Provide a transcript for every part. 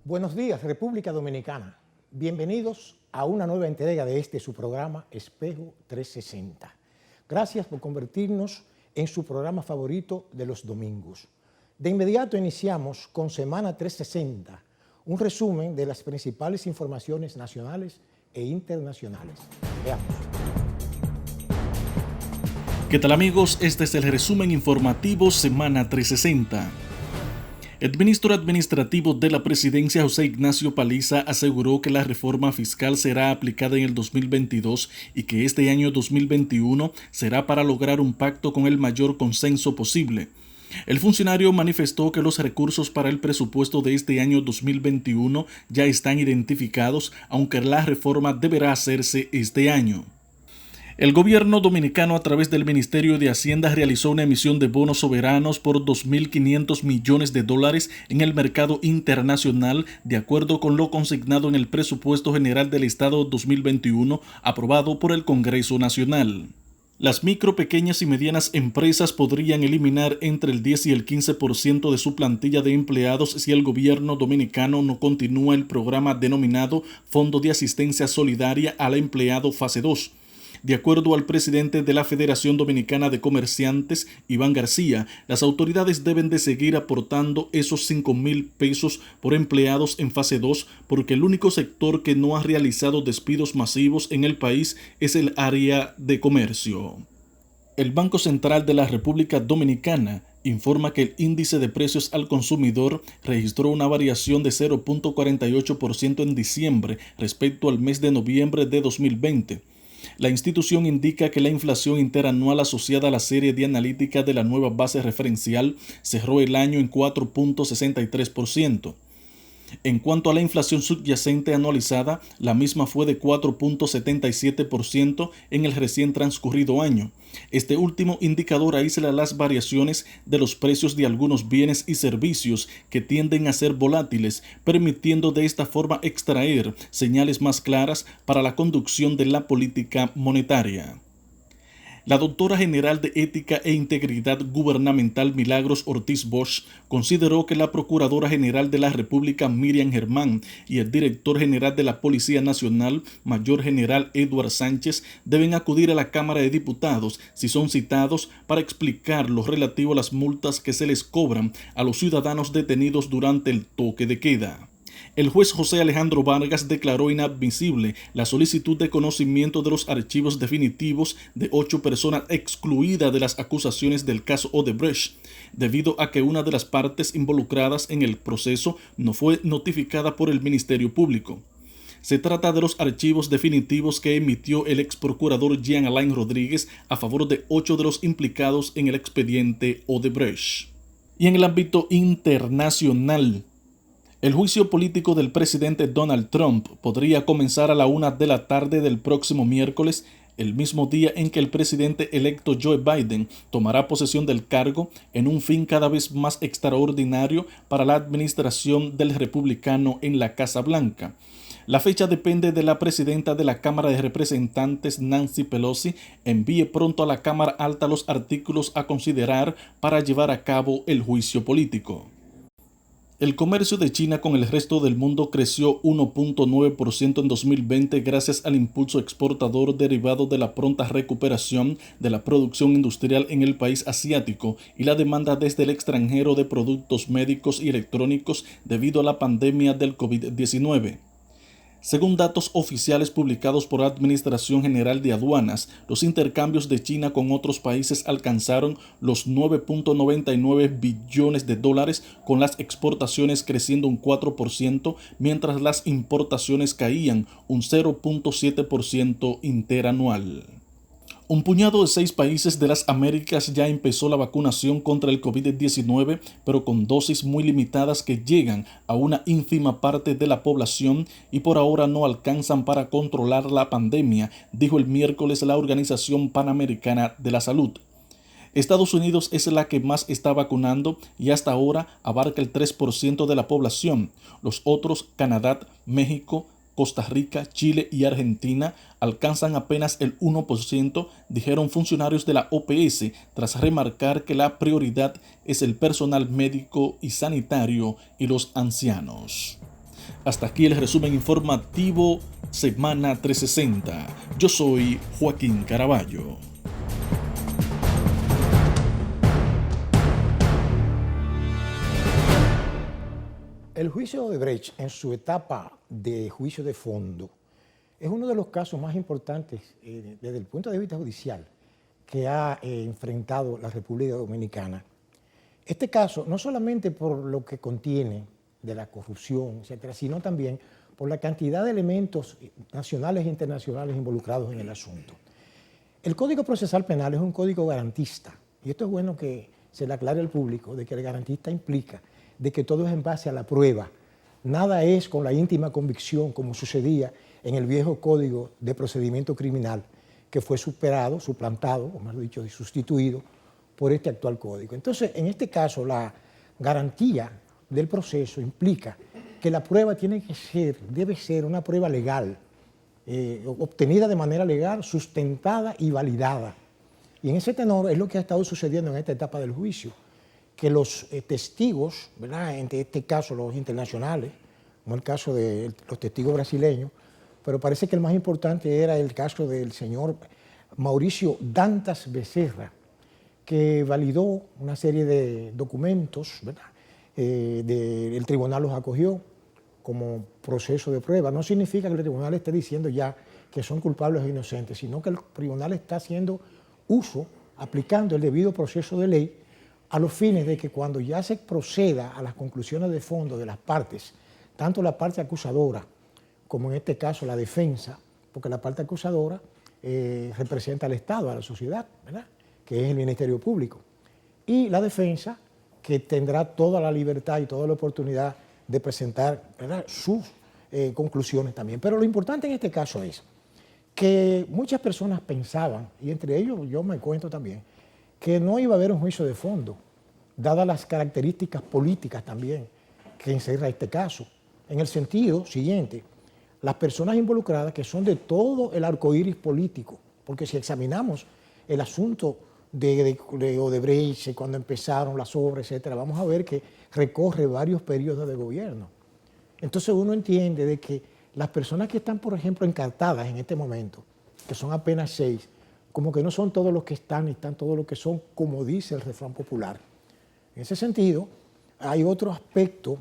Buenos días, República Dominicana. Bienvenidos a una nueva entrega de su programa Espejo 360. Gracias por convertirnos en su programa favorito de los domingos. De inmediato iniciamos con Semana 360, un resumen de las principales informaciones nacionales e internacionales. Veamos. ¿Qué tal, amigos? Este es el resumen informativo Semana 360. El ministro administrativo de la presidencia, José Ignacio Paliza, aseguró que la reforma fiscal será aplicada en el 2022 y que este año 2021 será para lograr un pacto con el mayor consenso posible. El funcionario manifestó que los recursos para el presupuesto de este año 2021 ya están identificados, aunque la reforma deberá hacerse este año. El gobierno dominicano, a través del Ministerio de Hacienda, realizó una emisión de bonos soberanos por $2.500 millones en el mercado internacional, de acuerdo con lo consignado en el Presupuesto General del Estado 2021, aprobado por el Congreso Nacional. Las micro, pequeñas y medianas empresas podrían eliminar entre el 10 y el 15% de su plantilla de empleados si el gobierno dominicano no continúa el programa denominado Fondo de Asistencia Solidaria al Empleado Fase 2. De acuerdo al presidente de la Federación Dominicana de Comerciantes, Iván García, las autoridades deben de seguir aportando esos 5,000 pesos por empleados en fase 2, porque el único sector que no ha realizado despidos masivos en el país es el área de comercio. El Banco Central de la República Dominicana informa que el índice de precios al consumidor registró una variación de 0.48% en diciembre respecto al mes de noviembre de 2020. La institución indica que la inflación interanual asociada a la serie de analítica de la nueva base referencial cerró el año en 4.63%. En cuanto a la inflación subyacente anualizada, la misma fue de 4.77% en el recién transcurrido año. Este último indicador aísla las variaciones de los precios de algunos bienes y servicios que tienden a ser volátiles, permitiendo de esta forma extraer señales más claras para la conducción de la política monetaria. La doctora general de Ética e Integridad Gubernamental, Milagros Ortiz Bosch, consideró que la Procuradora General de la República, Miriam Germán, y el Director General de la Policía Nacional, Mayor General Edward Sánchez, deben acudir a la Cámara de Diputados si son citados para explicar lo relativo a las multas que se les cobran a los ciudadanos detenidos durante el toque de queda. El juez José Alejandro Vargas declaró inadmisible la solicitud de conocimiento de los archivos definitivos de 8 personas excluidas de las acusaciones del caso Odebrecht, debido a que una de las partes involucradas en el proceso no fue notificada por el Ministerio Público. Se trata de los archivos definitivos que emitió el ex procurador Jean Alain Rodríguez a favor de 8 de los implicados en el expediente Odebrecht. Y en el ámbito internacional, el juicio político del presidente Donald Trump podría comenzar a la 1 de la tarde del próximo miércoles, el mismo día en que el presidente electo Joe Biden tomará posesión del cargo, en un fin cada vez más extraordinario para la administración del republicano en la Casa Blanca. La fecha depende de la presidenta de la Cámara de Representantes, Nancy Pelosi, envíe pronto a la Cámara Alta los artículos a considerar para llevar a cabo el juicio político. El comercio de China con el resto del mundo creció 1.9% en 2020 gracias al impulso exportador derivado de la pronta recuperación de la producción industrial en el país asiático y la demanda desde el extranjero de productos médicos y electrónicos debido a la pandemia del COVID-19. Según datos oficiales publicados por la Administración General de Aduanas, los intercambios de China con otros países alcanzaron los $9.99 billones, con las exportaciones creciendo un 4%, mientras las importaciones caían un 0.7% interanual. Un puñado de 6 países de las Américas ya empezó la vacunación contra el COVID-19, pero con dosis muy limitadas que llegan a una ínfima parte de la población y por ahora no alcanzan para controlar la pandemia, dijo el miércoles la Organización Panamericana de la Salud. Estados Unidos es la que más está vacunando y hasta ahora abarca el 3% de la población. Los otros, Canadá, México, Costa Rica, Chile y Argentina alcanzan apenas el 1%, dijeron funcionarios de la OPS, tras remarcar que la prioridad es el personal médico y sanitario y los ancianos. Hasta aquí el resumen informativo Semana 360. Yo soy Joaquín Caraballo. El juicio de Odebrecht, en su etapa de juicio de fondo, es uno de los casos más importantes desde el punto de vista judicial que ha enfrentado la República Dominicana. Este caso, no solamente por lo que contiene de la corrupción, etcétera, sino también por la cantidad de elementos nacionales e internacionales involucrados en el asunto. El Código Procesal Penal es un código garantista, y esto es bueno que se le aclare al público, de que el garantista implica de que todo es en base a la prueba. Nada es con la íntima convicción, como sucedía en el viejo Código de Procedimiento Criminal, que fue superado, suplantado, o más dicho, sustituido por este actual código. Entonces, en este caso, la garantía del proceso implica que la prueba debe ser una prueba legal, obtenida de manera legal, sustentada y validada. Y en ese tenor es lo que ha estado sucediendo en esta etapa del juicio, que los testigos, ¿verdad?, en este caso los internacionales, como el caso de los testigos brasileños, pero parece que el más importante era el caso del señor Mauricio Dantas Becerra, que validó una serie de documentos, ¿verdad?, el tribunal los acogió como proceso de prueba. No significa que el tribunal esté diciendo ya que son culpables o inocentes, sino que el tribunal está haciendo uso, aplicando el debido proceso de ley, a los fines de que cuando ya se proceda a las conclusiones de fondo de las partes, tanto la parte acusadora como en este caso la defensa, porque la parte acusadora representa al Estado, a la sociedad, ¿verdad?, que es el Ministerio Público, y la defensa, que tendrá toda la libertad y toda la oportunidad de presentar, ¿verdad?, sus conclusiones también. Pero lo importante en este caso es que muchas personas pensaban, y entre ellos yo me cuento también, que no iba a haber un juicio de fondo, dadas las características políticas también que encierra este caso. En el sentido siguiente, las personas involucradas que son de todo el arcoíris político, porque si examinamos el asunto de Odebrecht, cuando empezaron las obras, etcétera, vamos a ver que recorre varios periodos de gobierno. Entonces uno entiende de que las personas que están, por ejemplo, encartadas en este momento, que son apenas 6, como que no son todos los que están, ni están todos los que son, como dice el refrán popular. En ese sentido, hay otro aspecto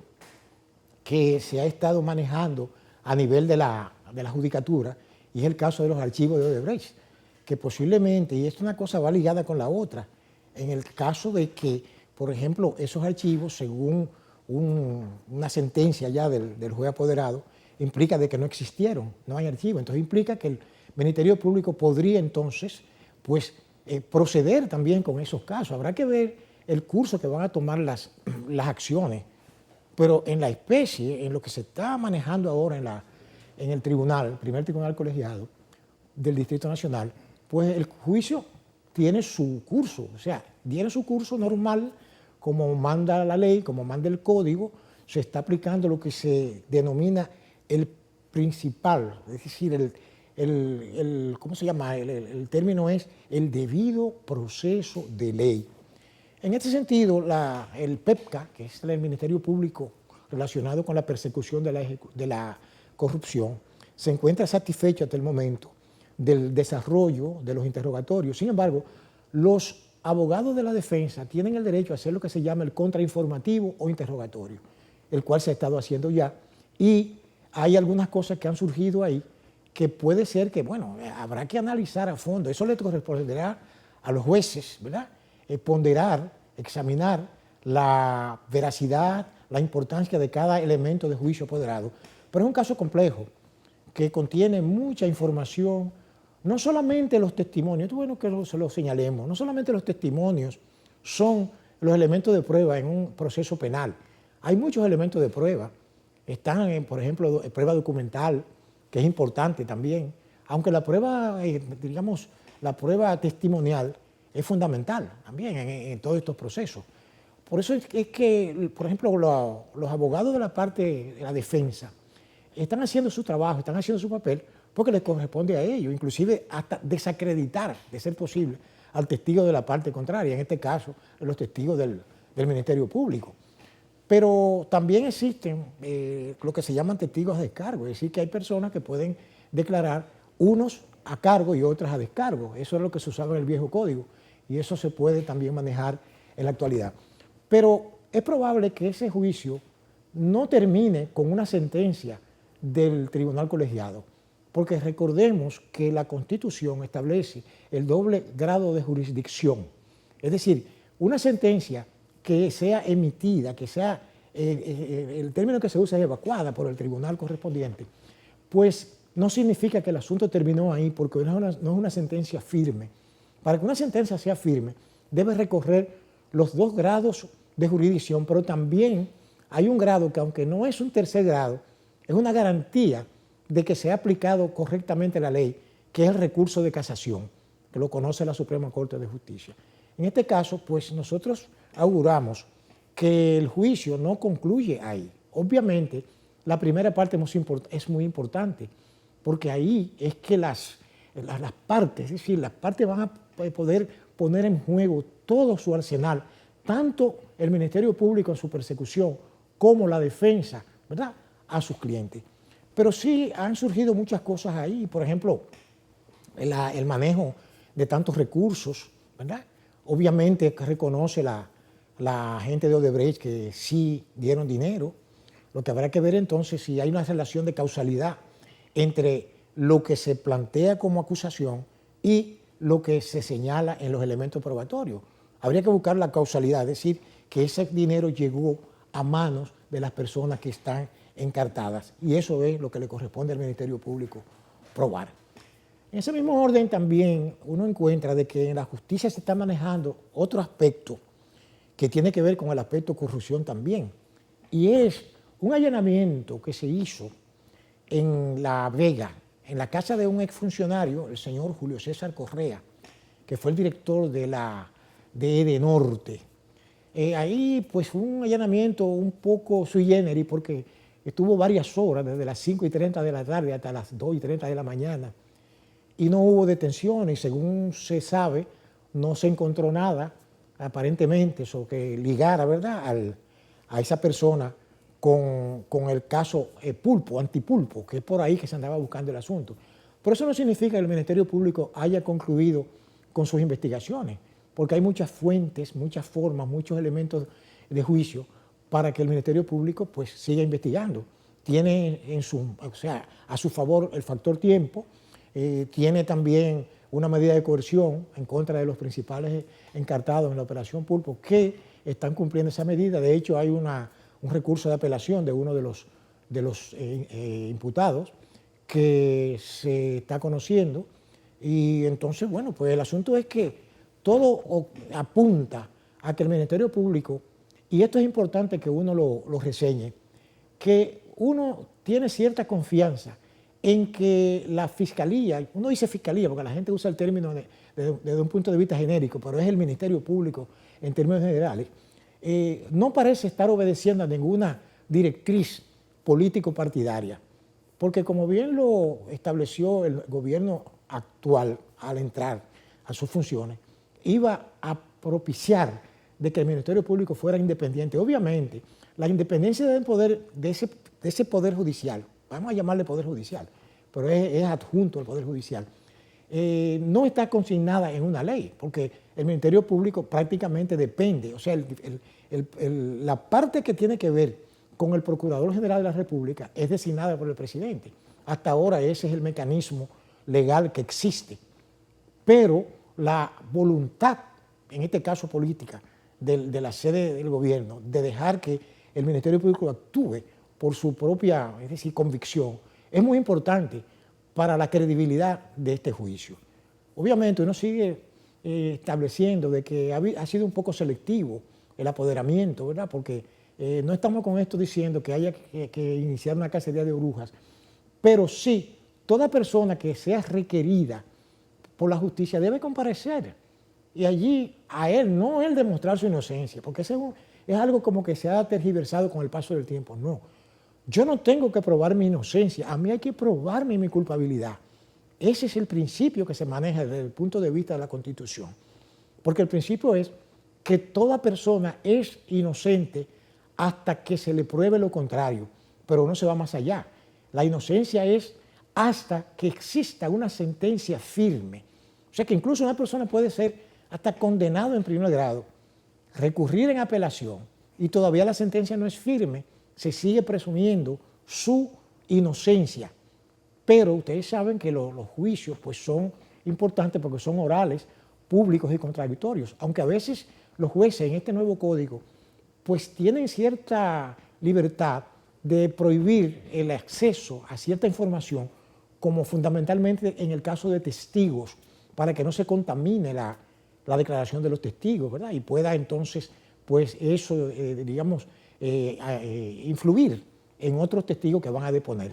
que se ha estado manejando a nivel de la judicatura, y es el caso de los archivos de Odebrecht, que posiblemente, y esto una cosa va ligada con la otra, en el caso de que, por ejemplo, esos archivos, según una sentencia ya del juez apoderado, implica de que no existieron, no hay archivos, entonces implica que el Ministerio Público podría entonces, pues, proceder también con esos casos. Habrá que ver el curso que van a tomar las acciones, pero en la especie, en lo que se está manejando ahora en el tribunal, el primer tribunal colegiado del Distrito Nacional, pues el juicio tiene su curso, o sea, tiene su curso normal, como manda la ley, como manda el código, se está aplicando lo que se denomina el principal, es decir, ¿cómo se llama? El término es el debido proceso de ley. En este sentido, el PEPCA, que es el Ministerio Público relacionado con la persecución de la corrupción, se encuentra satisfecho hasta el momento del desarrollo de los interrogatorios. Sin embargo, los abogados de la defensa tienen el derecho a hacer lo que se llama el contrainformativo o interrogatorio, el cual se ha estado haciendo ya, y hay algunas cosas que han surgido ahí que puede ser que, bueno, habrá que analizar a fondo. Eso le corresponderá a los jueces, ¿verdad?, ponderar, examinar la veracidad, la importancia de cada elemento de juicio apoderado. Pero es un caso complejo que contiene mucha información, no solamente los testimonios, es bueno que se lo señalemos, no solamente los testimonios son los elementos de prueba en un proceso penal, hay muchos elementos de prueba. Están, por ejemplo, prueba documental, que es importante también, aunque la prueba, digamos, la prueba testimonial es fundamental también en todos estos procesos. Por eso es que, por ejemplo, los abogados de la parte de la defensa están haciendo su trabajo, están haciendo su papel, porque les corresponde a ellos, inclusive hasta desacreditar, de ser posible, al testigo de la parte contraria, en este caso, los testigos del Ministerio Público. Pero también existen lo que se llaman testigos a descargo, es decir, que hay personas que pueden declarar unos a cargo y otras a descargo. Eso es lo que se usaba en el viejo código y eso se puede también manejar en la actualidad. Pero es probable que ese juicio no termine con una sentencia del tribunal colegiado, porque recordemos que la Constitución establece el doble grado de jurisdicción. Es decir, una sentencia que sea emitida, que sea, el término que se usa es evacuada por el tribunal correspondiente, pues no significa que el asunto terminó ahí, porque no es una sentencia firme. Para que una sentencia sea firme, debe recorrer los dos grados de jurisdicción, pero también hay un grado que, aunque no es un tercer grado, es una garantía de que se ha aplicado correctamente la ley, que es el recurso de casación, que lo conoce la Suprema Corte de Justicia. En este caso, pues nosotros auguramos que el juicio no concluye ahí. Obviamente, la primera parte es muy importante, porque ahí es que las partes, es decir, las partes van a poder poner en juego todo su arsenal, tanto el Ministerio Público en su persecución como la defensa, ¿verdad?, a sus clientes. Pero sí han surgido muchas cosas ahí, por ejemplo, el manejo de tantos recursos, ¿verdad? Obviamente reconoce la gente de Odebrecht que sí dieron dinero. Lo que habrá que ver entonces si hay una relación de causalidad entre lo que se plantea como acusación y lo que se señala en los elementos probatorios. Habría que buscar la causalidad, es decir, que ese dinero llegó a manos de las personas que están encartadas, y eso es lo que le corresponde al Ministerio Público probar. En ese mismo orden también uno encuentra de que en la justicia se está manejando otro aspecto que tiene que ver con el aspecto corrupción también, y es un allanamiento que se hizo en La Vega, en la casa de un exfuncionario, el señor Julio César Correa, que fue el director de Edenorte. Ahí pues fue un allanamiento un poco sui generis, porque estuvo varias horas, desde las 5:30 de la tarde hasta las 2:30 de la mañana, y no hubo detenciones. Según se sabe, no se encontró nada, aparentemente, eso que ligara, ¿verdad?, a esa persona con el caso Pulpo, Antipulpo, que es por ahí que se andaba buscando el asunto. Pero eso no significa que el Ministerio Público haya concluido con sus investigaciones, porque hay muchas fuentes, muchas formas, muchos elementos de juicio para que el Ministerio Público pues siga investigando. Tiene a su favor el factor tiempo, tiene también una medida de coerción en contra de los principales encartados en la operación Pulpo que están cumpliendo esa medida. De hecho, hay un recurso de apelación de uno de los imputados que se está conociendo, y entonces, bueno, pues el asunto es que todo apunta a que el Ministerio Público, y esto es importante que uno lo reseñe, que uno tiene cierta confianza en que la Fiscalía, uno dice Fiscalía porque la gente usa el término desde un punto de vista genérico, pero es el Ministerio Público en términos generales, no parece estar obedeciendo a ninguna directriz político-partidaria, porque como bien lo estableció el gobierno actual al entrar a sus funciones, iba a propiciar de que el Ministerio Público fuera independiente. Obviamente, la independencia del poder, de ese poder judicial, vamos a llamarle poder judicial, pero es adjunto al poder judicial, no está consignada en una ley, porque el Ministerio Público prácticamente depende, o sea, la parte que tiene que ver con el Procurador General de la República es designada por el presidente. Hasta ahora ese es el mecanismo legal que existe, pero la voluntad, en este caso política, de la sede del gobierno, de dejar que el Ministerio Público actúe por su propia, es decir, convicción, es muy importante para la credibilidad de este juicio. Obviamente uno sigue estableciendo de que ha sido un poco selectivo el apoderamiento, ¿verdad? Porque no estamos con esto diciendo que haya que iniciar una cacería de brujas, pero sí, toda persona que sea requerida por la justicia debe comparecer, y allí a él, no él demostrar su inocencia, porque eso es algo como que se ha tergiversado con el paso del tiempo. No, yo no tengo que probar mi inocencia, a mí hay que probarme mi culpabilidad. Ese es el principio que se maneja desde el punto de vista de la Constitución, porque el principio es que toda persona es inocente hasta que se le pruebe lo contrario, pero no se va más allá. La inocencia es hasta que exista una sentencia firme. O sea que incluso una persona puede ser hasta condenado en primer grado, recurrir en apelación y todavía la sentencia no es firme, se sigue presumiendo su inocencia. Pero ustedes saben que los juicios pues, son importantes porque son orales, públicos y contradictorios, aunque a veces los jueces en este nuevo código pues tienen cierta libertad de prohibir el acceso a cierta información, como fundamentalmente en el caso de testigos, para que no se contamine la declaración de los testigos, ¿verdad? Y pueda entonces, pues eso, influir en otros testigos que van a deponer.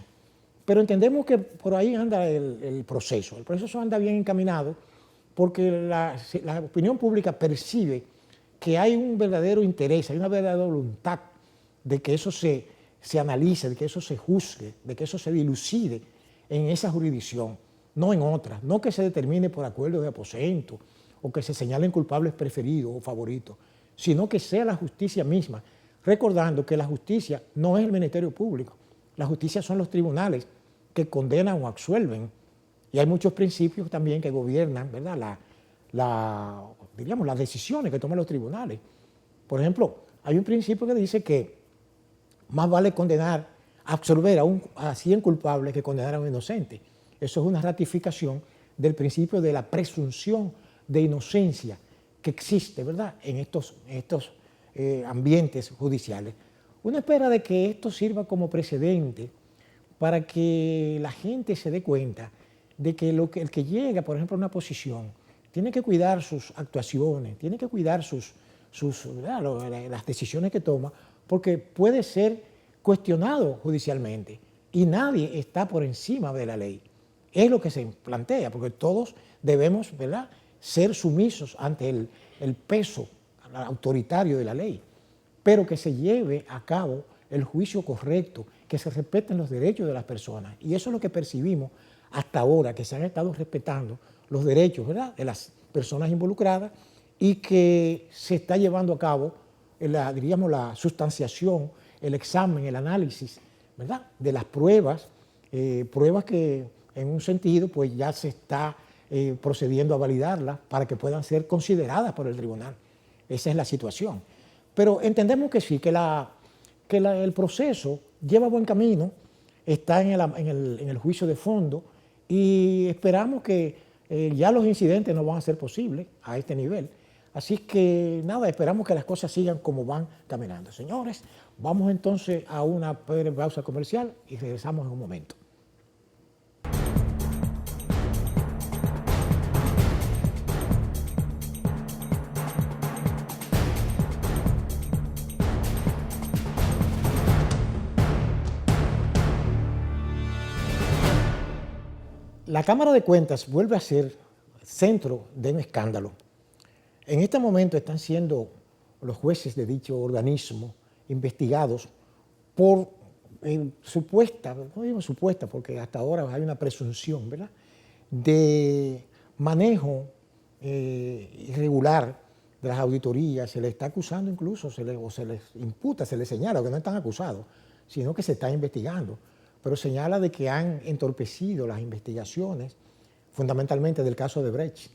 Pero entendemos que por ahí anda el proceso. El proceso anda bien encaminado porque la opinión pública percibe que hay un verdadero interés, hay una verdadera voluntad de que eso se analice, de que eso se juzgue, de que eso se dilucide en esa jurisdicción, no en otras, no que se determine por acuerdo de aposento o que se señalen culpables preferidos o favoritos, sino que sea la justicia misma, recordando que la justicia no es el Ministerio Público, la justicia son los tribunales que condenan o absuelven, y hay muchos principios también que gobiernan, ¿verdad? Las decisiones que toman los tribunales. Por ejemplo, hay un principio que dice que más vale condenar, absolver a 100 culpables que condenar a un inocente. Eso es una ratificación del principio de la presunción de inocencia que existe, ¿verdad?, en estos ambientes judiciales. Uno espera de que esto sirva como precedente para que la gente se dé cuenta de que el que llega, por ejemplo, a una posición, tiene que cuidar sus actuaciones, tiene que cuidar las decisiones que toma, porque puede ser cuestionado judicialmente y nadie está por encima de la ley. Es lo que se plantea, porque todos debemos, ¿verdad?, ser sumisos ante el peso autoritario de la ley, pero que se lleve a cabo el juicio correcto, que se respeten los derechos de las personas. Y eso es lo que percibimos hasta ahora, que se han estado respetando los derechos, ¿verdad?, de las personas involucradas y que se está llevando a cabo la sustanciación, el examen, el análisis, ¿verdad?, de las pruebas, pruebas que en un sentido pues ya se está procediendo a validarlas para que puedan ser consideradas por el tribunal. Esa es la situación. Pero entendemos que sí, que el proceso lleva buen camino, está en el juicio de fondo y esperamos que ya los incidentes no van a ser posibles a este nivel. Así que nada, esperamos que las cosas sigan como van caminando. Señores, vamos entonces a una breve pausa comercial y regresamos en un momento. La Cámara de Cuentas vuelve a ser centro de un escándalo. En este momento están siendo los jueces de dicho organismo investigados por supuesta, no digo supuesta porque hasta ahora hay una presunción, ¿verdad?, de manejo irregular de las auditorías. Se les está acusando incluso, se les imputa, se les señala, que no están acusados, sino que se está investigando. Pero señala de que han entorpecido las investigaciones, fundamentalmente del caso de Brecht,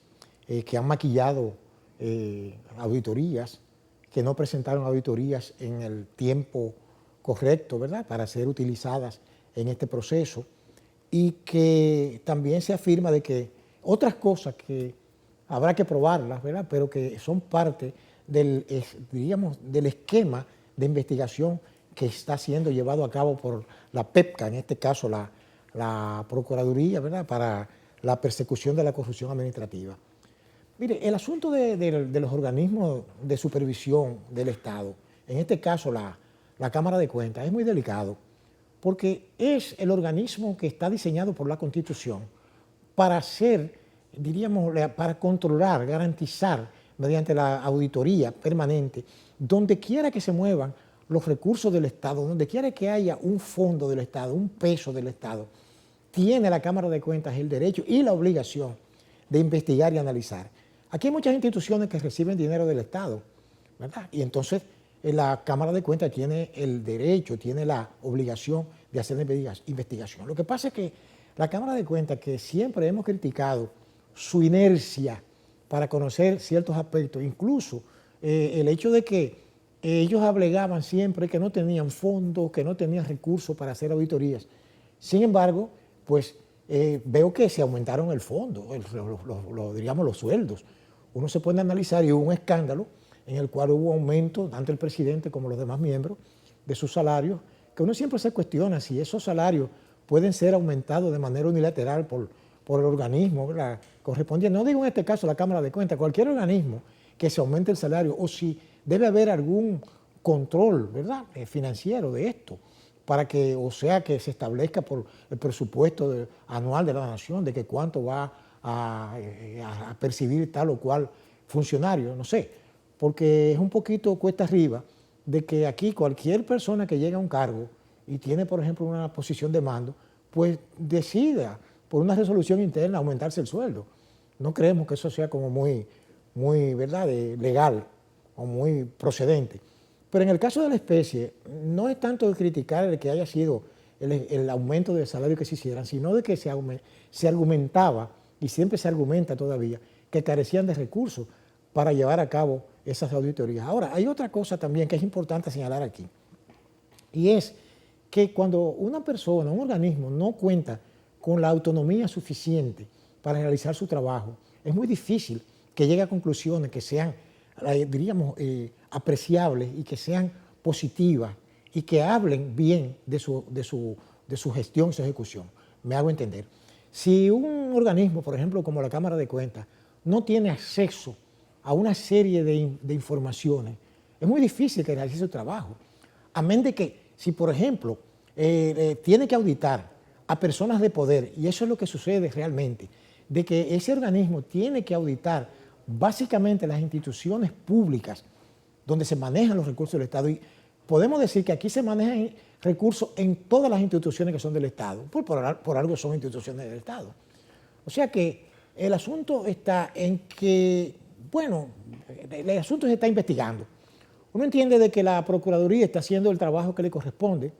que han maquillado auditorías, que no presentaron auditorías en el tiempo correcto, ¿verdad?, para ser utilizadas en este proceso, y que también se afirma de que otras cosas que habrá que probarlas, ¿verdad?, pero que son parte del esquema de investigación que está siendo llevado a cabo por la PEPCA, en este caso la Procuraduría, ¿verdad?, para la persecución de la corrupción administrativa. Mire, el asunto de los organismos de supervisión del Estado, en este caso la Cámara de Cuentas, es muy delicado, porque es el organismo que está diseñado por la Constitución para hacer, para controlar, garantizar, mediante la auditoría permanente, donde quiera que se muevan los recursos del Estado, donde quiera que haya un fondo del Estado, un peso del Estado, tiene la Cámara de Cuentas el derecho y la obligación de investigar y analizar. Aquí hay muchas instituciones que reciben dinero del Estado, ¿verdad? Y entonces la Cámara de Cuentas tiene el derecho, tiene la obligación de hacer investigación. Lo que pasa es que la Cámara de Cuentas, que siempre hemos criticado su inercia para conocer ciertos aspectos, incluso el hecho de que ellos alegaban siempre que no tenían fondos, que no tenían recursos para hacer auditorías. Sin embargo, pues veo que se aumentaron el fondo, digamos los sueldos. Uno se puede analizar y hubo un escándalo en el cual hubo aumento, tanto el presidente como los demás miembros, de sus salarios, que uno siempre se cuestiona si esos salarios pueden ser aumentados de manera unilateral por el organismo, ¿verdad?, correspondiente. No digo en este caso la Cámara de Cuentas, cualquier organismo que se aumente el salario, o si debe haber algún control, ¿verdad?, financiero de esto, para que, o sea, que se establezca por el presupuesto anual de la nación, de que cuánto va a percibir tal o cual funcionario, no sé, porque es un poquito cuesta arriba de que aquí cualquier persona que llega a un cargo y tiene, por ejemplo, una posición de mando, pues decida por una resolución interna aumentarse el sueldo. No creemos que eso sea como muy ¿verdad?, legal o muy procedente. Pero en el caso de la especie, no es tanto de criticar el que haya sido el aumento del salario que se hicieran, sino de que se argumentaba, y siempre se argumenta todavía, que carecían de recursos para llevar a cabo esas auditorías. Ahora, hay otra cosa también que es importante señalar aquí, y es que cuando una persona, un organismo, no cuenta con la autonomía suficiente para realizar su trabajo, es muy difícil que llegue a conclusiones que sean, diríamos, apreciables y que sean positivas y que hablen bien de su gestión y su ejecución. Me hago entender. Si un organismo, por ejemplo, como la Cámara de Cuentas, no tiene acceso a una serie de informaciones, es muy difícil que realice su trabajo. Amén de que, si por ejemplo, tiene que auditar a personas de poder, y eso es lo que sucede realmente, de que ese organismo tiene que auditar básicamente las instituciones públicas donde se manejan los recursos del Estado. Y podemos decir que aquí se manejan recursos en todas las instituciones que son del Estado, por algo son instituciones del Estado. O sea que el asunto está en que, bueno, el asunto se está investigando. Uno entiende de que la Procuraduría está haciendo el trabajo que le corresponde,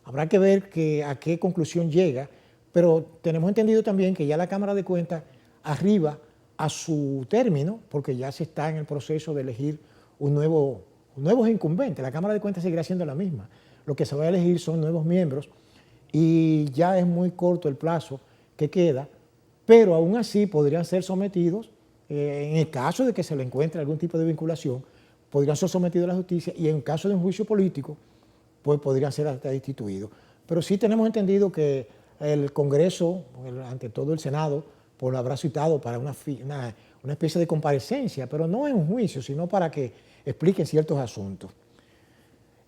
habrá que ver a qué conclusión llega, pero tenemos entendido también que ya la Cámara de Cuentas arriba a su término, porque ya se está en el proceso de elegir nuevos incumbentes. La Cámara de Cuentas seguirá siendo la misma. Lo que se va a elegir son nuevos miembros y ya es muy corto el plazo que queda, pero aún así podrían ser sometidos, en el caso de que se le encuentre algún tipo de vinculación, podrían ser sometidos a la justicia y en caso de un juicio político, pues podrían ser hasta destituidos. Pero sí tenemos entendido que el Congreso, ante todo el Senado, pues lo habrá citado para una especie de comparecencia, pero no en un juicio, sino para que expliquen ciertos asuntos.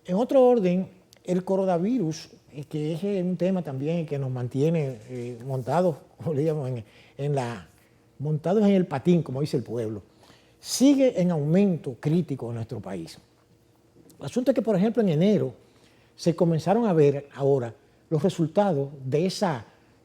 En otro orden, el coronavirus, que es un tema también que nos mantiene montados, digamos, montados en el patín, como dice el pueblo, sigue en aumento crítico en nuestro país. El asunto es que, por ejemplo, en enero se comenzaron a ver ahora los resultados de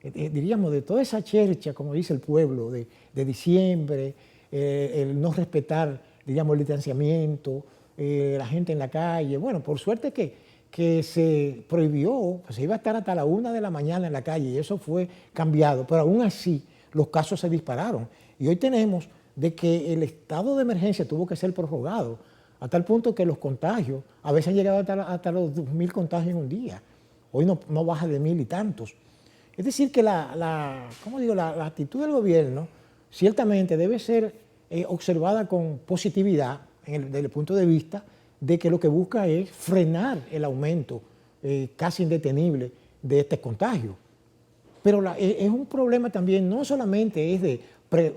diríamos, de toda esa chercha, como dice el pueblo, de diciembre, el no respetar, digamos, el distanciamiento, la gente en la calle. Bueno, por suerte que se prohibió, se iba a estar hasta la 1 de la mañana en la calle y eso fue cambiado, pero aún así los casos se dispararon. Y hoy tenemos de que el estado de emergencia tuvo que ser prorrogado, a tal punto que los contagios, a veces han llegado hasta los 2.000 contagios en un día. Hoy no baja de 1.000 y tantos. Es decir, que la actitud del gobierno ciertamente debe ser observada con positividad desde el punto de vista de que lo que busca es frenar el aumento casi indetenible de este contagio. Pero es un problema también, no solamente es de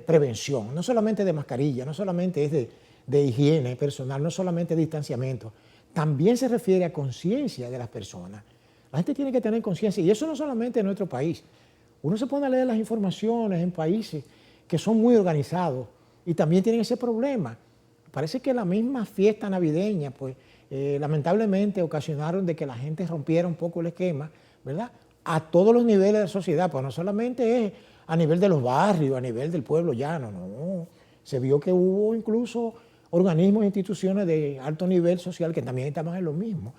prevención, no solamente de mascarilla, no solamente es de higiene personal, no solamente de distanciamiento, también se refiere a conciencia de las personas. La gente tiene que tener conciencia, y eso no solamente en nuestro país. Uno se pone a leer las informaciones en países que son muy organizados y también tienen ese problema. Parece que la misma fiesta navideña, pues, lamentablemente ocasionaron de que la gente rompiera un poco el esquema, ¿verdad?, a todos los niveles de la sociedad, pues no solamente es a nivel de los barrios, a nivel del pueblo llano, no. Se vio que hubo incluso organismos e instituciones de alto nivel social que también estamos en lo mismo.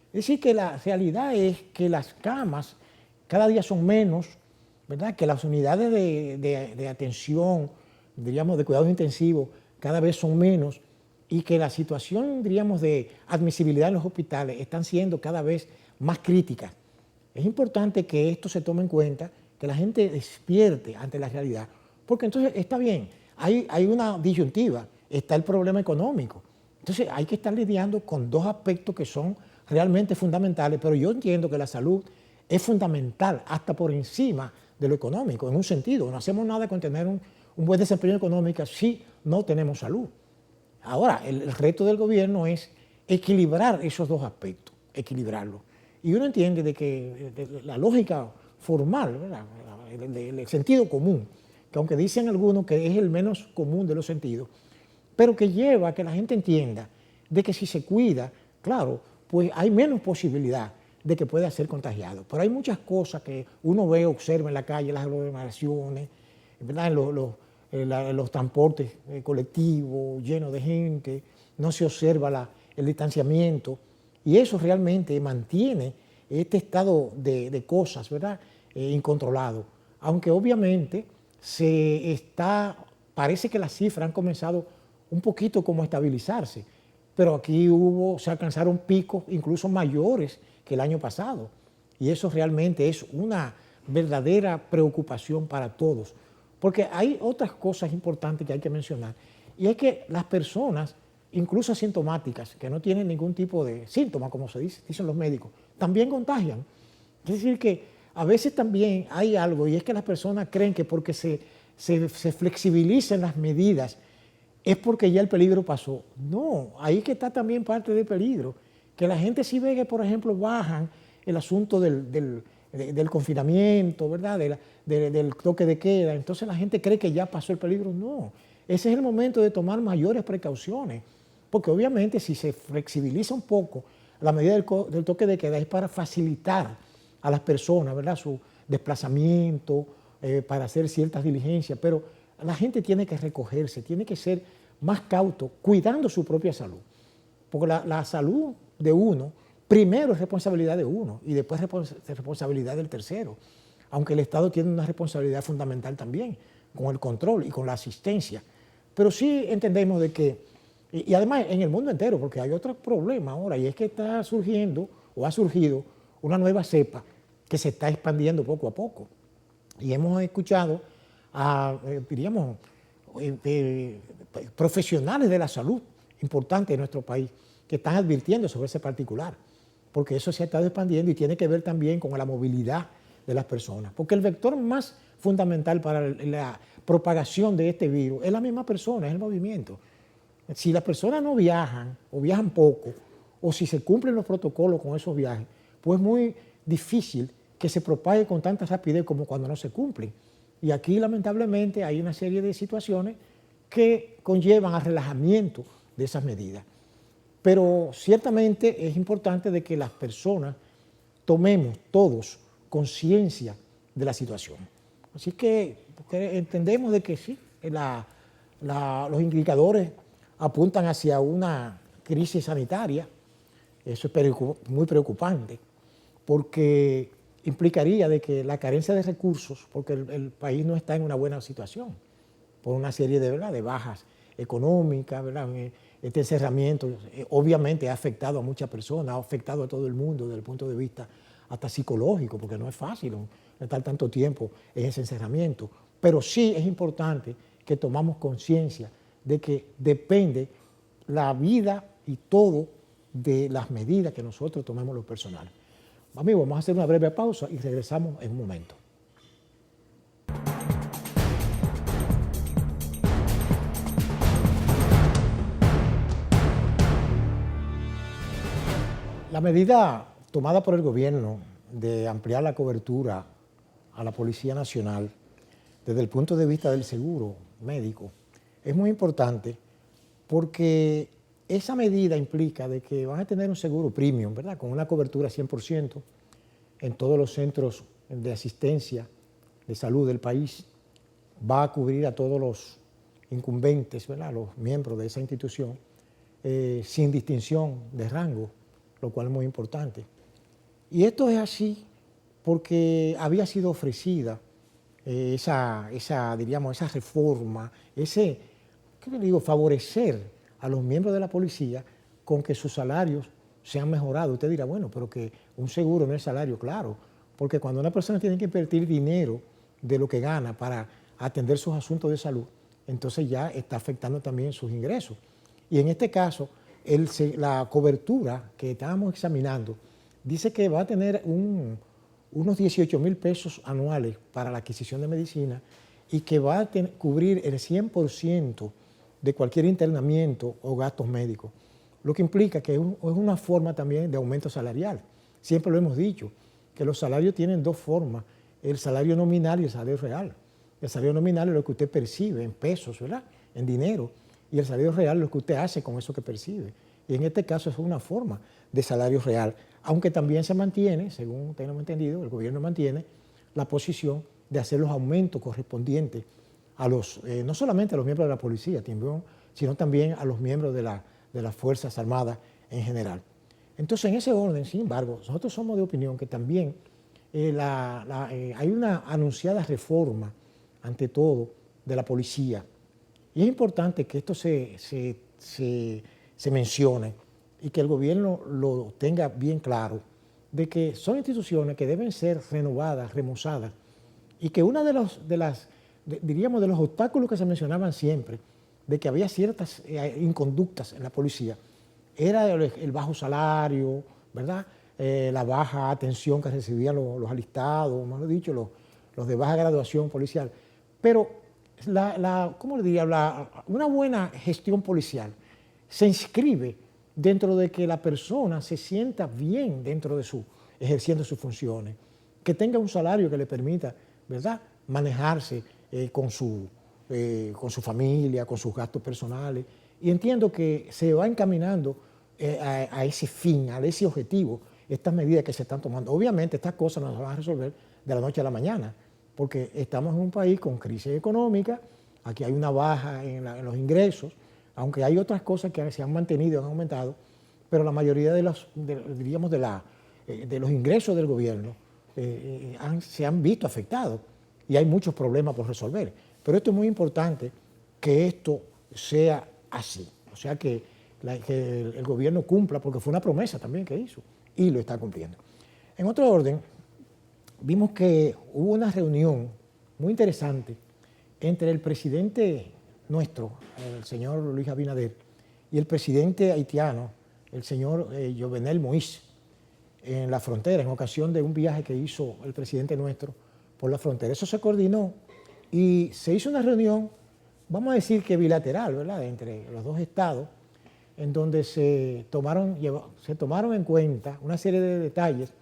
Es decir, que la realidad es que las camas cada día son menos, ¿verdad? Que las unidades de atención, diríamos, de cuidados intensivos cada vez son menos y que la situación, diríamos, de admisibilidad en los hospitales están siendo cada vez más críticas. Es importante que esto se tome en cuenta, que la gente despierte ante la realidad, porque entonces está bien, hay una disyuntiva, está el problema económico. Entonces hay que estar lidiando con dos aspectos que son realmente fundamentales, pero yo entiendo que la salud es fundamental hasta por encima de lo económico, en un sentido. No hacemos nada con tener un buen desempeño económico si no tenemos salud. Ahora, el reto del gobierno es equilibrar esos dos aspectos, equilibrarlos. Y uno entiende de que la lógica formal, ¿verdad? El sentido común, que aunque dicen algunos que es el menos común de los sentidos, pero que lleva a que la gente entienda de que si se cuida, claro, pues hay menos posibilidad de que pueda ser contagiado. Pero hay muchas cosas que uno ve, observa en la calle, las aglomeraciones, ¿verdad? En los transportes colectivos llenos de gente, no se observa el distanciamiento, y eso realmente mantiene este estado de cosas, ¿verdad? Incontrolado. Aunque obviamente parece que las cifras han comenzado un poquito como a estabilizarse, pero aquí se alcanzaron picos incluso mayores que el año pasado, y eso realmente es una verdadera preocupación para todos, porque hay otras cosas importantes que hay que mencionar, y es que las personas, incluso asintomáticas, que no tienen ningún tipo de síntoma, como dicen los médicos, también contagian. Es decir, que a veces también hay algo, y es que las personas creen que porque se flexibilicen las medidas es porque ya el peligro pasó. No, ahí que está también parte del peligro, que la gente sí ve que, por ejemplo, bajan el asunto del confinamiento, ¿verdad? Del toque de queda, entonces la gente cree que ya pasó el peligro. No, ese es el momento de tomar mayores precauciones, porque obviamente si se flexibiliza un poco la medida del toque de queda es para facilitar a las personas, ¿verdad? Su desplazamiento, para hacer ciertas diligencias, pero la gente tiene que recogerse, tiene que ser más cauto, cuidando su propia salud, porque la salud de uno, primero es responsabilidad de uno y después es responsabilidad del tercero, aunque el Estado tiene una responsabilidad fundamental también, con el control y con la asistencia. Pero sí entendemos de que, y además en el mundo entero, porque hay otro problema ahora, y es que está surgiendo, o ha surgido, una nueva cepa que se está expandiendo poco a poco. Y hemos escuchado a, diríamos, profesionales de la salud importantes en nuestro país que están advirtiendo sobre ese particular, porque eso se ha estado expandiendo y tiene que ver también con la movilidad de las personas, porque el vector más fundamental para la propagación de este virus es la misma persona, es el movimiento. Si las personas no viajan o viajan poco, o si se cumplen los protocolos con esos viajes, pues es muy difícil que se propague con tanta rapidez como cuando no se cumplen. Y aquí lamentablemente hay una serie de situaciones que conllevan al relajamiento de esas medidas. Pero ciertamente es importante de que las personas tomemos todos conciencia de la situación. Así que entendemos de que sí, los indicadores apuntan hacia una crisis sanitaria. Eso es muy preocupante, porque implicaría de que la carencia de recursos, porque el país no está en una buena situación, por una serie de bajas económicas, ¿verdad? Este encerramiento obviamente ha afectado a muchas personas, ha afectado a todo el mundo desde el punto de vista hasta psicológico, porque no es fácil estar tanto tiempo en ese encerramiento. Pero sí es importante que tomamos conciencia de que depende la vida y todo de las medidas que nosotros tomemos los personales. Amigos, vamos a hacer una breve pausa y regresamos en un momento. La medida tomada por el gobierno de ampliar la cobertura a la Policía Nacional desde el punto de vista del seguro médico es muy importante, porque esa medida implica de que van a tener un seguro premium, ¿verdad? Con una cobertura 100% en todos los centros de asistencia de salud del país. Va a cubrir a todos los incumbentes, ¿verdad? Los miembros de esa institución. sin distinción de rango, lo cual es muy importante. Y esto es así porque había sido ofrecida diríamos, esa reforma, ¿qué le digo?, favorecer a los miembros de la policía con que sus salarios sean mejorados. Usted dirá, bueno, pero que un seguro no es salario, claro, porque cuando una persona tiene que invertir dinero de lo que gana para atender sus asuntos de salud, entonces ya está afectando también sus ingresos. Y en este caso, la cobertura que estábamos examinando dice que va a tener unos 18,000 pesos anuales para la adquisición de medicina y que va a cubrir el 100% de cualquier internamiento o gastos médicos, lo que implica que es una forma también de aumento salarial. Siempre lo hemos dicho, que los salarios tienen dos formas, el salario nominal y el salario real. El salario nominal es lo que usted percibe en pesos, ¿verdad?, en dinero, y el salario real es lo que usted hace con eso que percibe. Y en este caso es una forma de salario real, aunque también se mantiene, según tenemos entendido, el gobierno mantiene la posición de hacer los aumentos correspondientes a no solamente a los miembros de la policía, sino también a los miembros de las Fuerzas Armadas en general. Entonces, en ese orden, sin embargo, nosotros somos de opinión que también hay una anunciada reforma, ante todo, de la policía. Y es importante que esto se mencione y que el gobierno lo tenga bien claro, de que son instituciones que deben ser renovadas, remozadas, y que uno de los obstáculos que se mencionaban siempre, de que había ciertas inconductas en la policía, era el bajo salario, ¿verdad?, la baja atención que recibían los alistados, mejor dicho, los de baja graduación policial. Pero ¿cómo le diría? Una buena gestión policial se inscribe dentro de que la persona se sienta bien ejerciendo sus funciones, que tenga un salario que le permita, ¿verdad?, manejarse con su familia, con sus gastos personales. Y entiendo que se va encaminando a ese fin, a ese objetivo, estas medidas que se están tomando. Obviamente estas cosas no se van a resolver de la noche a la mañana, porque estamos en un país con crisis económica, aquí hay una baja en los ingresos, aunque hay otras cosas que se han mantenido, han aumentado, pero la mayoría de los ingresos del gobierno se han visto afectados y hay muchos problemas por resolver. Pero esto es muy importante que esto sea así, o sea que el gobierno cumpla, porque fue una promesa también que hizo y lo está cumpliendo. En otro orden, vimos que hubo una reunión muy interesante entre el presidente nuestro, el señor Luis Abinader, y el presidente haitiano, el señor Jovenel Moïse, en la frontera, en ocasión de un viaje que hizo el presidente nuestro por la frontera. Eso se coordinó y se hizo una reunión, vamos a decir que bilateral, ¿verdad?, entre los dos estados, en donde se tomaron en cuenta una serie de detalles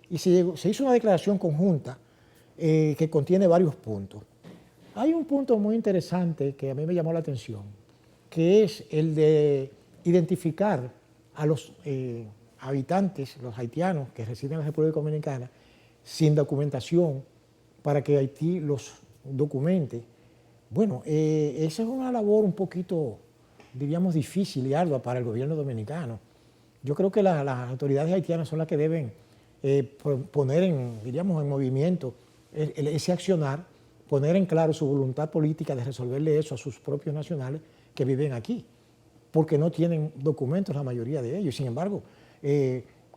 y se hizo una declaración conjunta que contiene varios puntos. Hay un punto muy interesante que a mí me llamó la atención, que es el de identificar a los habitantes, los haitianos que residen en la República Dominicana, sin documentación, para que Haití los documente. Bueno, esa es una labor un poquito, diríamos, difícil y ardua para el gobierno dominicano. Yo creo que las autoridades haitianas son las que deben poner en movimiento ese accionar, poner en claro su voluntad política de resolverle eso a sus propios nacionales que viven aquí, porque no tienen documentos la mayoría de ellos. Sin embargo,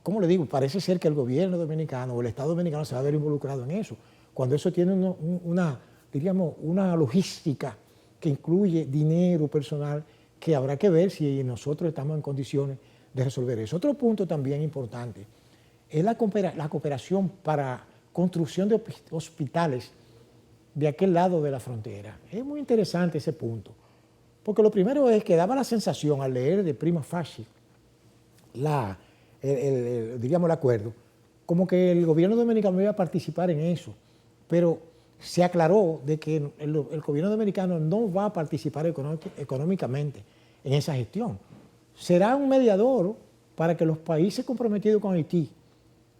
¿cómo le digo? Parece ser que el gobierno dominicano o el Estado dominicano se va a ver involucrado en eso, cuando eso tiene una logística que incluye dinero personal, que habrá que ver si nosotros estamos en condiciones de resolver eso. Otro punto también importante es la cooperación para construcción de hospitales de aquel lado de la frontera. Es muy interesante ese punto, porque lo primero es que daba la sensación al leer de prima facie el acuerdo, como que el gobierno dominicano iba a participar en eso, pero se aclaró de que el gobierno dominicano no va a participar económicamente en esa gestión. Será un mediador para que los países comprometidos con Haití,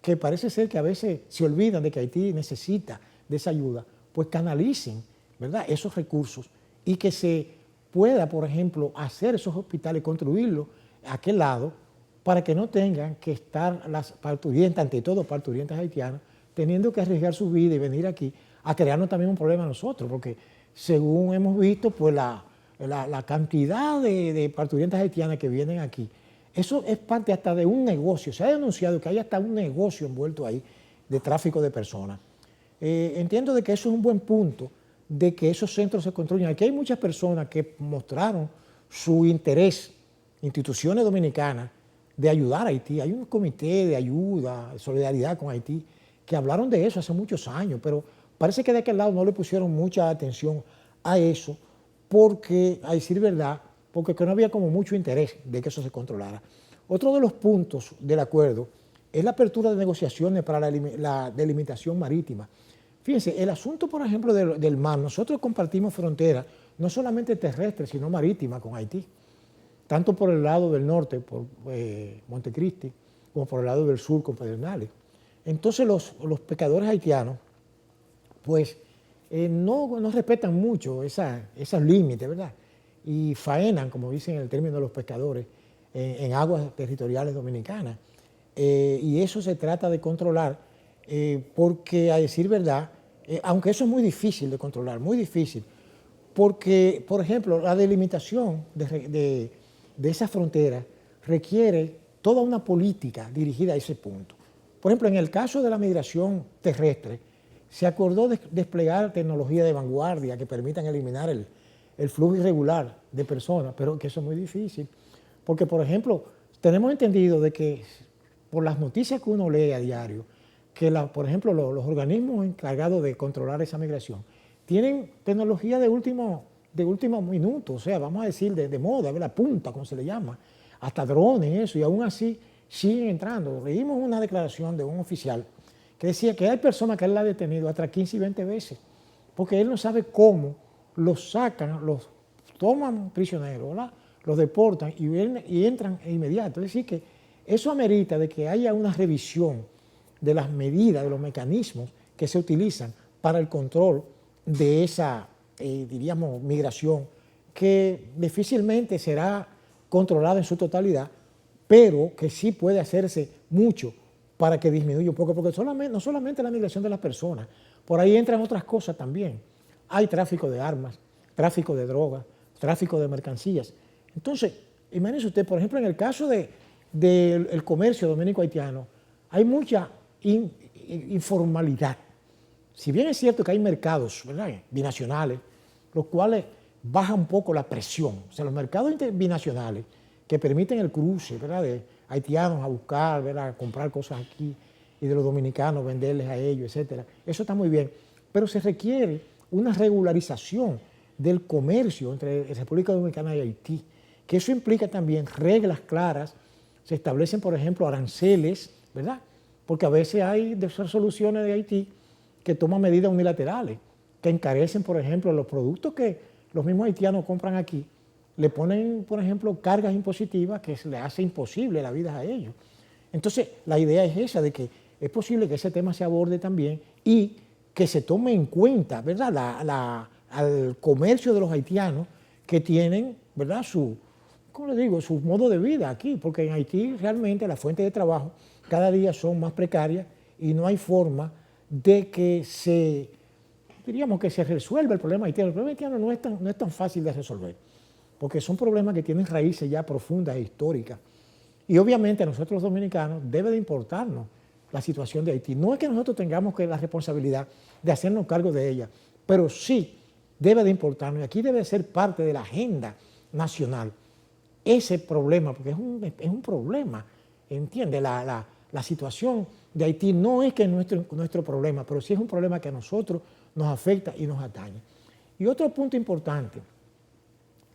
que parece ser que a veces se olvidan de que Haití necesita de esa ayuda, pues canalicen, ¿verdad?, esos recursos y que se pueda, por ejemplo, hacer esos hospitales, construirlos a aquel lado para que no tengan que estar las parturientas, ante todo parturientas haitianas, teniendo que arriesgar su vida y venir aquí a crearnos también un problema a nosotros, porque según hemos visto, pues la cantidad de parturientas haitianas que vienen aquí, eso es parte hasta de un negocio. Se ha denunciado que hay hasta un negocio envuelto ahí de tráfico de personas. Entiendo de que eso es un buen punto, de que esos centros se construyan. Aquí hay muchas personas que mostraron su interés, instituciones dominicanas, de ayudar a Haití. Hay un comité de ayuda, de solidaridad con Haití, que hablaron de eso hace muchos años, pero parece que de aquel lado no le pusieron mucha atención a eso, porque, a decir verdad, porque no había como mucho interés de que eso se controlara. Otro de los puntos del acuerdo es la apertura de negociaciones para la delimitación marítima. Fíjense, el asunto, por ejemplo, del mar, nosotros compartimos frontera, no solamente terrestre, sino marítima con Haití, tanto por el lado del norte, por Montecristi, como por el lado del sur, con Pedernales. Entonces los pescadores haitianos, pues, no respetan mucho esos límites, ¿verdad? Y faenan, como dicen en el término de los pescadores, en aguas territoriales dominicanas. Y eso se trata de controlar, porque, a decir verdad, aunque eso es muy difícil de controlar, muy difícil, porque, por ejemplo, la delimitación de esa frontera requiere toda una política dirigida a ese punto. Por ejemplo, en el caso de la migración terrestre, se acordó desplegar tecnología de vanguardia que permitan eliminar el flujo irregular de personas, pero que eso es muy difícil. Porque, por ejemplo, tenemos entendido de que, por las noticias que uno lee a diario, que, por ejemplo, los organismos encargados de controlar esa migración tienen tecnología de último minuto, o sea, vamos a decir de moda, de la punta, como se le llama, hasta drones, eso, y aún así siguen entrando. Leímos una declaración de un oficial que decía que hay personas que él la ha detenido hasta 15 y 20 veces, porque él no sabe cómo los sacan, los toman prisioneros, ¿verdad? Los deportan y entran de inmediato. Es decir, que eso amerita de que haya una revisión de las medidas, de los mecanismos que se utilizan para el control de esa, diríamos, migración, que difícilmente será controlada en su totalidad, pero que sí puede hacerse mucho para que disminuya un poco, porque no solamente la migración de las personas, por ahí entran otras cosas también. Hay tráfico de armas, tráfico de drogas, tráfico de mercancías. Entonces, imagínense usted, por ejemplo, en el caso del comercio dominico-haitiano, hay mucha informalidad. Si bien es cierto que hay mercados, ¿verdad?, binacionales, los cuales bajan un poco la presión. O sea, los mercados binacionales que permiten el cruce, ¿verdad?, de haitianos a buscar, ¿verdad?, a comprar cosas aquí y de los dominicanos venderles a ellos, etcétera. Eso está muy bien, pero se requiere una regularización del comercio entre República Dominicana y Haití, que eso implica también reglas claras. Se establecen, por ejemplo, aranceles, ¿verdad?, porque a veces hay resoluciones de Haití que toman medidas unilaterales, que encarecen, por ejemplo, los productos que los mismos haitianos compran aquí, le ponen, por ejemplo, cargas impositivas que se les hace imposible la vida a ellos. Entonces, la idea es esa, de que es posible que ese tema se aborde también y que se tome en cuenta, ¿verdad?, al comercio de los haitianos que tienen, ¿verdad?, su modo de vida aquí, porque en Haití realmente las fuentes de trabajo cada día son más precarias y no hay forma de que se resuelva el problema haitiano. El problema haitiano no es tan fácil de resolver, porque son problemas que tienen raíces ya profundas e históricas. Y obviamente a nosotros los dominicanos debe de importarnos la situación de Haití. No es que nosotros tengamos la responsabilidad de hacernos cargo de ella, pero sí debe de importarnos, y aquí debe de ser parte de la agenda nacional ese problema, porque es un problema, ¿entiende? La situación de Haití no es que es nuestro problema, pero sí es un problema que a nosotros nos afecta y nos atañe. Y otro punto importante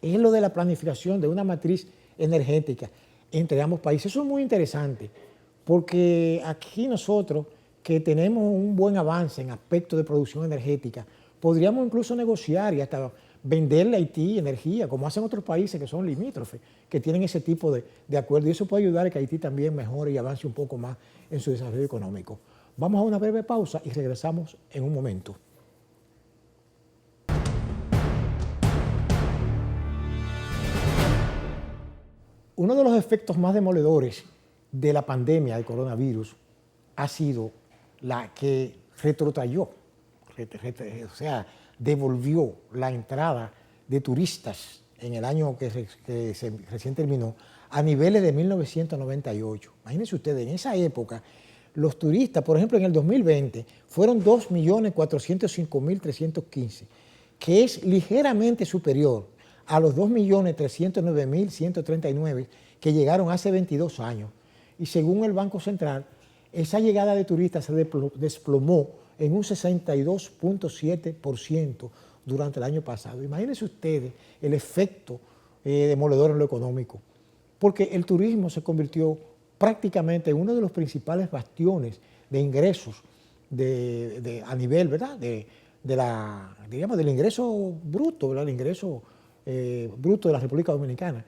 es lo de la planificación de una matriz energética entre ambos países. Eso es muy interesante, porque aquí nosotros, que tenemos un buen avance en aspectos de producción energética, podríamos incluso negociar y hasta venderle a Haití energía, como hacen otros países que son limítrofes, que tienen ese tipo de acuerdo, y eso puede ayudar a que Haití también mejore y avance un poco más en su desarrollo económico. Vamos a una breve pausa y regresamos en un momento. uno de los efectos más demoledores de la pandemia del coronavirus ha sido la que retrotrayó, o sea, devolvió la entrada de turistas en el año que recién terminó a niveles de 1998. Imagínense ustedes, en esa época, los turistas, por ejemplo, en el 2020, fueron 2.405.315, que es ligeramente superior a los 2.309.139 que llegaron hace 22 años. Y según el Banco Central, esa llegada de turistas se desplomó en un 62.7% durante el año pasado. Imagínense ustedes el efecto demoledor en lo económico, porque el turismo se convirtió prácticamente en uno de los principales bastiones de ingresos a nivel, ¿verdad?, digamos, del ingreso bruto, ¿verdad?, el ingreso bruto de la República Dominicana.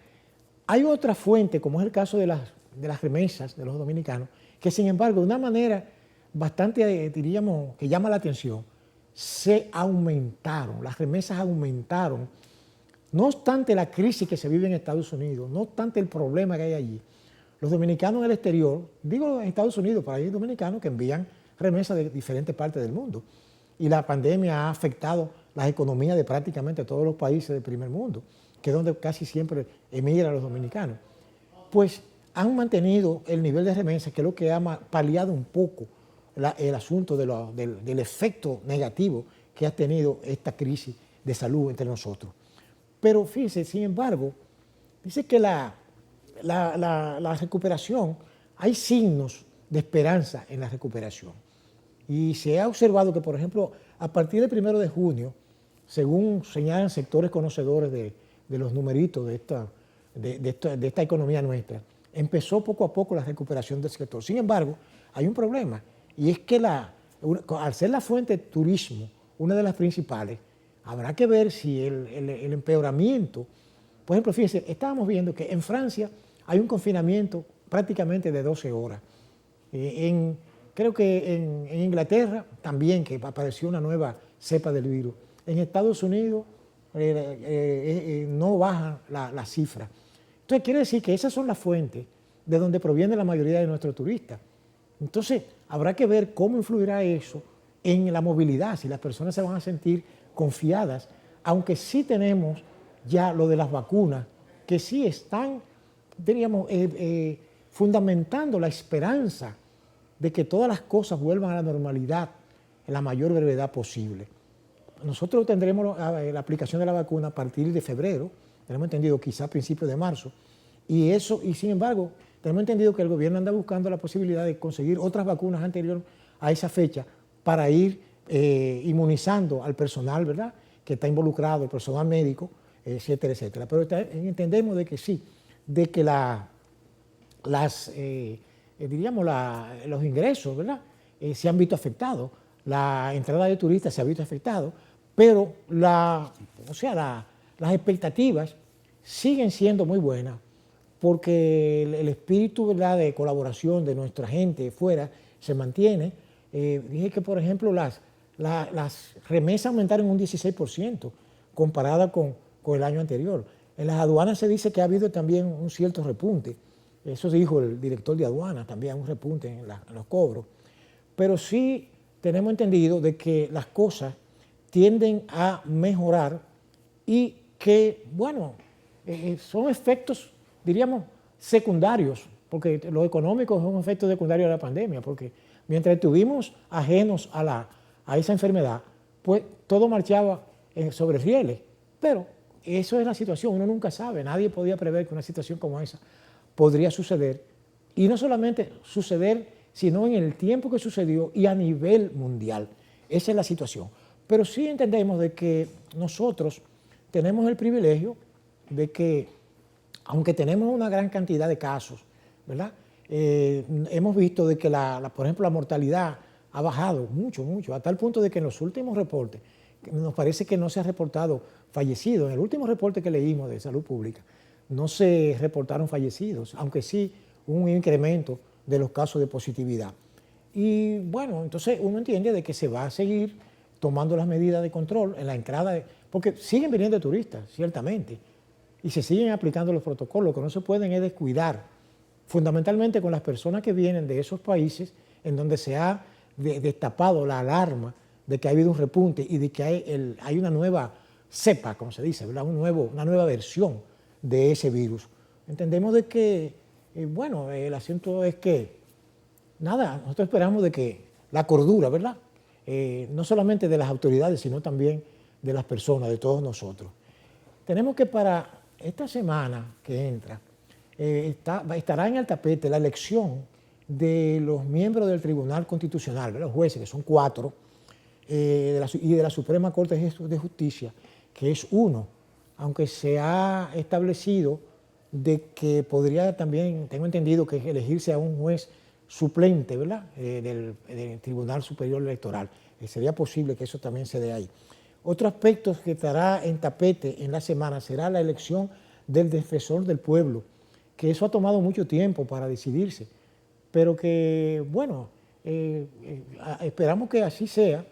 Hay otra fuente, como es el caso de las remesas de los dominicanos, que sin embargo, de una manera bastante, diríamos, que llama la atención, se aumentaron, las remesas aumentaron. No obstante la crisis que se vive en Estados Unidos, no obstante el problema que hay allí, los dominicanos en el exterior, digo en Estados Unidos, pero hay dominicanos que envían remesas de diferentes partes del mundo. Y la pandemia ha afectado las economías de prácticamente todos los países del primer mundo, que es donde casi siempre emigran los dominicanos. Pues han mantenido el nivel de remesas, que es lo que ha paliado un poco el asunto del efecto negativo que ha tenido esta crisis de salud entre nosotros. Pero fíjense, sin embargo, dice que la recuperación, hay signos de esperanza en la recuperación. Y se ha observado que, por ejemplo, a partir del 1 de junio, según señalan sectores conocedores de los numeritos de esta economía nuestra, empezó poco a poco la recuperación del sector. Sin embargo, hay un problema, y es que al ser la fuente de turismo una de las principales, habrá que ver si el empeoramiento, por ejemplo, fíjense, estábamos viendo que en Francia hay un confinamiento prácticamente de 12 horas. Creo que en Inglaterra también, que apareció una nueva cepa del virus. En Estados Unidos no baja la cifra. Entonces quiere decir que esas son las fuentes de donde proviene la mayoría de nuestros turistas. Entonces habrá que ver cómo influirá eso en la movilidad, si las personas se van a sentir confiadas, aunque sí tenemos ya lo de las vacunas, que sí están, diríamos, fundamentando la esperanza de que todas las cosas vuelvan a la normalidad en la mayor brevedad posible. Nosotros tendremos la aplicación de la vacuna a partir de febrero, tenemos entendido quizá a principios de marzo, y sin embargo, tenemos entendido que el gobierno anda buscando la posibilidad de conseguir otras vacunas anteriores a esa fecha para ir inmunizando al personal, ¿verdad?, que está involucrado, el personal médico, etcétera, etcétera. Pero entendemos de que sí, de que los ingresos, ¿verdad?, se han visto afectados, la entrada de turistas se ha visto afectado, pero las expectativas siguen siendo muy buenas, porque el espíritu, ¿verdad?, de colaboración de nuestra gente fuera se mantiene. Dije que, por ejemplo, las remesas aumentaron un 16% comparada con el año anterior. En las aduanas se dice que ha habido también un cierto repunte. Eso dijo el director de aduanas, también un repunte en los cobros. Pero sí tenemos entendido de que las cosas tienden a mejorar y que, bueno, son efectos, diríamos, secundarios, porque lo económico es un efecto secundario de la pandemia, porque mientras estuvimos ajenos a esa enfermedad, pues todo marchaba sobre rieles. Pero eso es la situación, uno nunca sabe, nadie podía prever que una situación como esa podría suceder, y no solamente suceder, sino en el tiempo que sucedió y a nivel mundial. Esa es la situación. Pero sí entendemos de que nosotros tenemos el privilegio de que, aunque tenemos una gran cantidad de casos, ¿verdad?, hemos visto de que, por ejemplo, la mortalidad ha bajado mucho, a tal punto de que en los últimos reportes, nos parece que no se ha reportado fallecidos. En el último reporte que leímos de Salud Pública, no se reportaron fallecidos, aunque sí un incremento de los casos de positividad. Y bueno, entonces uno entiende de que se va a seguir tomando las medidas de control en la entrada, porque siguen viniendo turistas, ciertamente, y se siguen aplicando los protocolos. Lo que no se pueden es descuidar, fundamentalmente con las personas que vienen de esos países en donde se ha destapado la alarma de que ha habido un repunte y de que hay una nueva cepa, como se dice, ¿verdad? Una nueva versión de ese virus. Entendemos de que, bueno, el asunto es que, nada, nosotros esperamos de que la cordura, ¿verdad? No solamente de las autoridades, sino también de las personas, de todos nosotros. Tenemos que para esta semana que entra, estará en el tapete la elección de los miembros del Tribunal Constitucional, los jueces, que son 4, y de la Suprema Corte de Justicia, que es 1, aunque se ha establecido de que podría también, tengo entendido, que elegirse a un juez suplente, ¿verdad?, del Tribunal Superior Electoral. Sería posible que eso también se dé ahí. Otro aspecto que estará en tapete en la semana será la elección del defensor del pueblo, que eso ha tomado mucho tiempo para decidirse, pero que, bueno, esperamos que así sea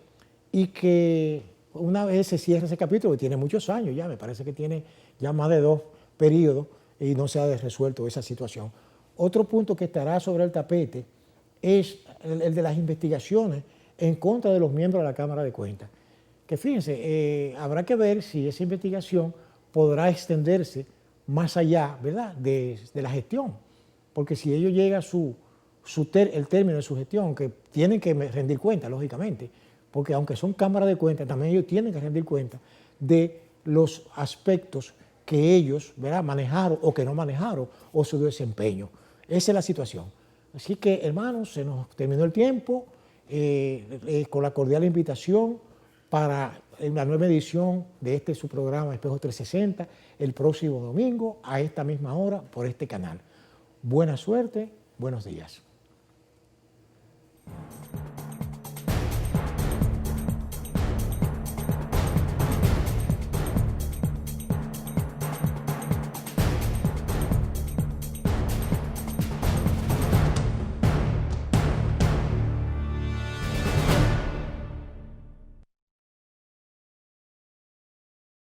y que una vez se cierre ese capítulo, que tiene muchos años ya, me parece que tiene ya más de 2 periodos y no se ha resuelto esa situación. Otro punto que estará sobre el tapete es el de las investigaciones en contra de los miembros de la Cámara de Cuentas. Que fíjense, habrá que ver si esa investigación podrá extenderse más allá, ¿verdad?, de la gestión. Porque si ellos llegan el término de su gestión, que tienen que rendir cuenta, lógicamente, porque aunque son cámaras de cuentas, también ellos tienen que rendir cuenta de los aspectos que ellos, ¿verdad?, manejaron o que no manejaron, o su desempeño. Esa es la situación. Así que, hermanos, se nos terminó el tiempo, con la cordial invitación para una nueva edición de su programa Espejo 360, el próximo domingo a esta misma hora por este canal. Buena suerte, buenos días.